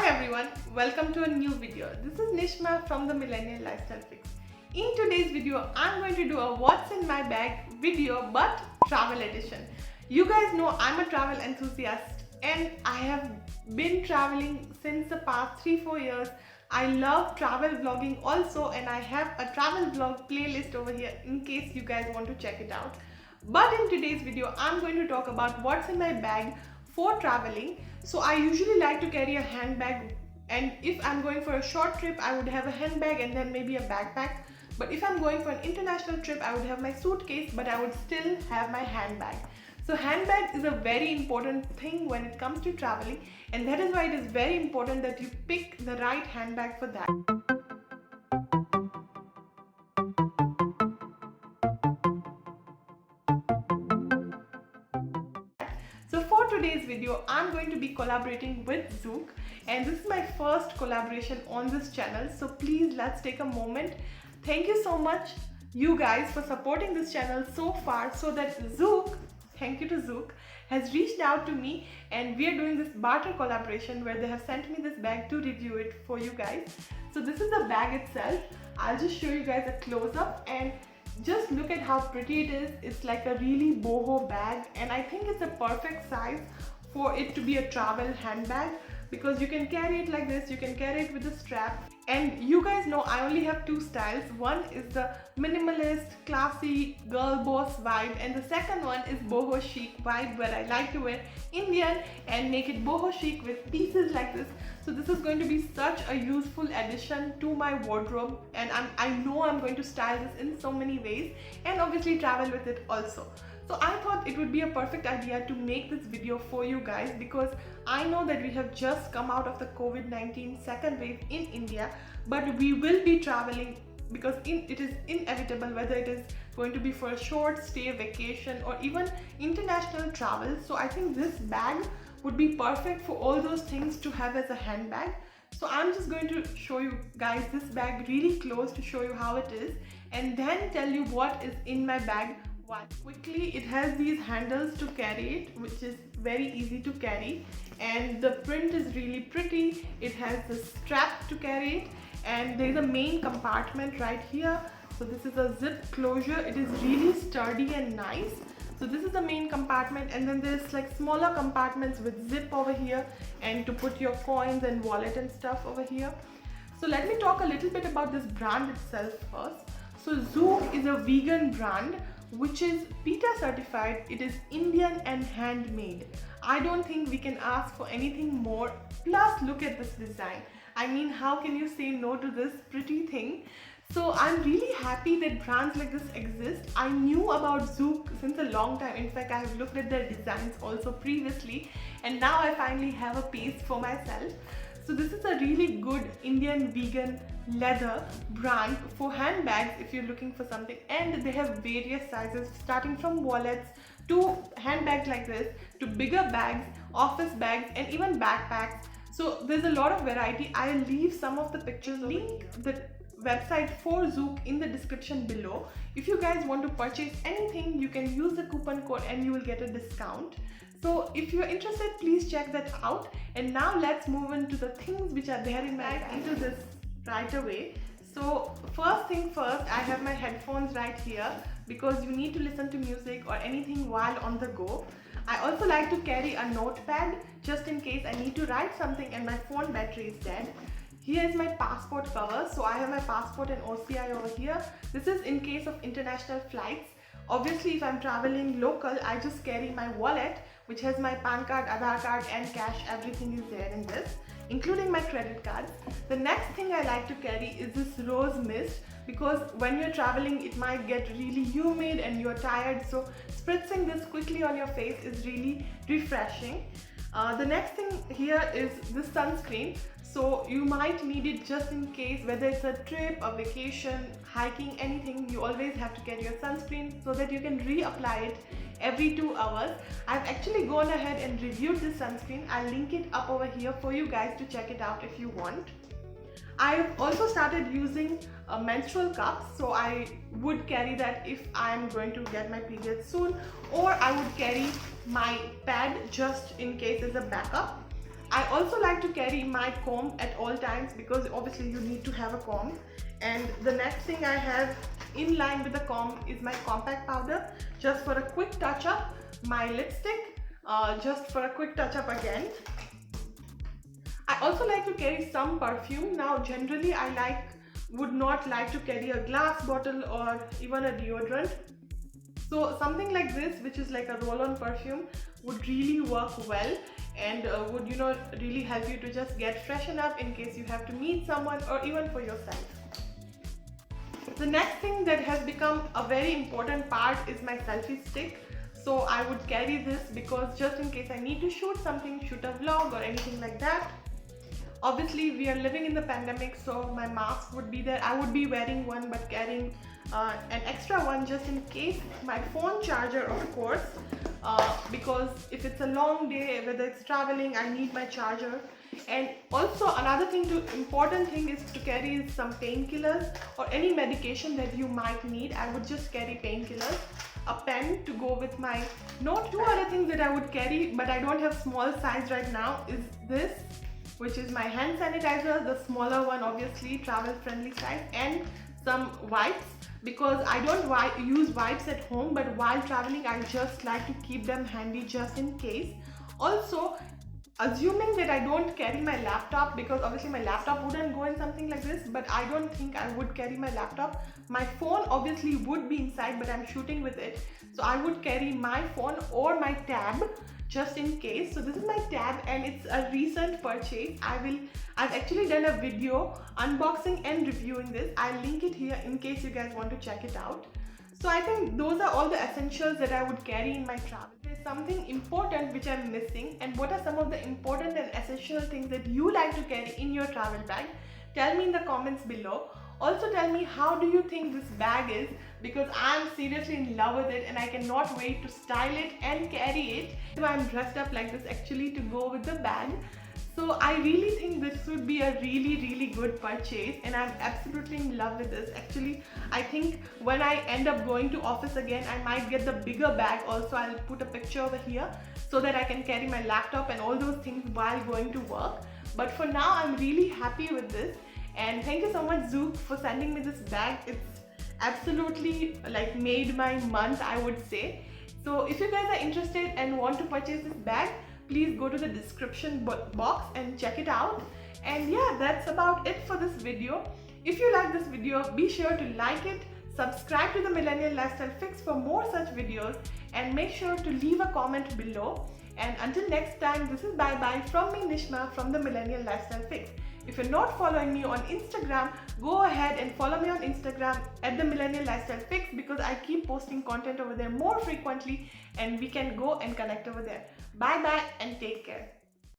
Hi everyone, welcome to a new video. This is Nishma from the Millennial Lifestyle Fix. In today's video, I'm going to do a what's in my bag video but travel edition. You guys know I'm a travel enthusiast and I have been traveling since the past 3-4 years. I love travel vlogging also, and I have a travel vlog playlist over here in case you guys want to check it out. But in today's video, I'm going to talk about what's in my bag for traveling. So I usually like to carry a handbag, and if I'm going for a short trip I would have a handbag and then maybe a backpack. But if I'm going for an international trip I would have my suitcase, but I would still have my handbag. So handbag is a very important thing when it comes to traveling, and that is why it is very important that you pick the right handbag for that. So for today's video, I'm going to be collaborating with Zook, and this is my first collaboration on this channel. So please let's take a moment. Thank you so much you guys for supporting this channel so far, so that Zook, thank you to Zook, has reached out to me and we are doing this barter collaboration where they have sent me this bag to review it for you guys. So this is the bag itself. I'll just show you guys a close-up and just look at how pretty it is. It's like a really boho bag, and I think it's a perfect size for it to be a travel handbag because you can carry it like this, you can carry it with a strap. And you guys know I only have two styles. One is the minimalist, classy, girl boss vibe, and the second one is boho chic vibe, where I like to wear Indian and make it boho chic with pieces like this. So this is going to be such a useful addition to my wardrobe, and I know I'm going to style this in so many ways and obviously travel with it also. So I thought it would be a perfect idea to make this video for you guys, because I know that we have just come out of the COVID-19 second wave in India, but we will be traveling because it is inevitable, whether it is going to be for a short stay, vacation, or even international travel. So I think this bag would be perfect for all those things to have as a handbag. So I'm just going to show you guys this bag really close to show you how it is, and then tell you what is in my bag. Quickly, it has these handles to carry it, which is very easy to carry, and the print is really pretty. It has the strap to carry it, and there is a main compartment right here. So this is a zip closure. It is really sturdy and nice. So this is the main compartment, and then there's like smaller compartments with zip over here and to put your coins and wallet and stuff over here. So let me talk a little bit about this brand itself first. So Zook is a vegan brand which is PETA certified. It is Indian and handmade. I don't think we can ask for anything more. Plus, look at this design. I mean, how can you say no to this pretty thing? So I'm really happy that brands like this exist. I knew about Zook since a long time. In fact, I have looked at their designs also previously, and now I finally have a piece for myself. So this is a really good Indian vegan leather brand for handbags if you're looking for something, and they have various sizes starting from wallets to handbags like this to bigger bags, office bags, and even backpacks. So there's a lot of variety. I'll leave some of the pictures, link the website for Zook in the description below. If you guys want to purchase anything, you can use the coupon code and you will get a discount. So if you're interested, please check that out. And now let's move into the things which are there in my bag into this right away. So first thing first, I have my headphones right here because you need to listen to music or anything while on the go. I also like to carry a notepad just in case I need to write something and my phone battery is dead. Here is my passport cover. So I have my passport and OCI over here. This is in case of international flights. Obviously, if I'm traveling local, I just carry my wallet, which has my PAN card, Aadhaar card, and cash. Everything is there in this, including my credit cards. The next thing I like to carry is this rose mist, because when you're traveling, it might get really humid and you're tired. So spritzing this quickly on your face is really refreshing. The next thing here is this sunscreen. So you might need it just in case, whether it's a trip, a vacation, hiking, anything, you always have to carry your sunscreen so that you can reapply it every 2 hours. I've actually gone ahead and reviewed this sunscreen. I'll link it up over here for you guys to check it out if you want. I've also started using menstrual cups, so I would carry that if I'm going to get my period soon, or I would carry my pad just in case as a backup. I also like to carry my comb at all times because obviously you need to have a comb. And the next thing I have in line with the comb is my compact powder, just for a quick touch up, my lipstick, just for a quick touch up again. I also like to carry some perfume. Now generally I would not like to carry a glass bottle or even a deodorant. So something like this, which is like a roll-on perfume, would really work well and would really help you to just get freshened up in case you have to meet someone or even for yourself. The next thing that has become a very important part is my selfie stick. So I would carry this because just in case I need to shoot something, shoot a vlog or anything like that. Obviously we are living in the pandemic, so my mask would be there. I would be wearing one but carrying an extra one just in case. My phone charger, of course, because if it's a long day, whether it's traveling, I need my charger. And also another important thing is to carry some painkillers or any medication that you might need. I would just carry painkillers, a pen to go with my note. Two other things that I would carry, but I don't have small size right now, is this, which is my hand sanitizer, the smaller one obviously, travel friendly size, and some wipes, because I don't use wipes at home, but while traveling I just like to keep them handy just in case. Also, assuming that I don't carry my laptop, because obviously my laptop wouldn't go in something like this, but I don't think I would carry my laptop. My phone obviously would be inside, but I'm shooting with it, so I would carry my phone or my tab just in case. So this is my tab and it's a recent purchase. I've actually done a video unboxing and reviewing this. I'll link it here in case you guys want to check it out. So I think those are all the essentials that I would carry in my travel. There's something important which I'm missing, and what are some of the important and essential things that you like to carry in your travel bag? Tell me in the comments below. Also tell me, how do you think this bag is, because I'm seriously in love with it and I cannot wait to style it and carry it. So I'm dressed up like this actually to go with the bag. So I really think this would be a really good purchase and I'm absolutely in love with this. Actually, I think when I end up going to office again, I might get the bigger bag also. I'll put a picture over here so that I can carry my laptop and all those things while going to work. But for now, I'm really happy with this. And thank you so much, Zook, for sending me this bag. It's absolutely like made my month, I would say. So if you guys are interested and want to purchase this bag, please go to the description box and check it out. And yeah, that's about it for this video. If you like this video, be sure to like it, subscribe to the Millennial Lifestyle Fix for more such videos, and make sure to leave a comment below. And until next time, this is bye bye from me, Nishma, from the Millennial Lifestyle Fix. If you're not following me on Instagram, go ahead and follow me on Instagram at the Millennial Lifestyle Fix, because I keep posting content over there more frequently and we can go and connect over there. Bye bye and take care.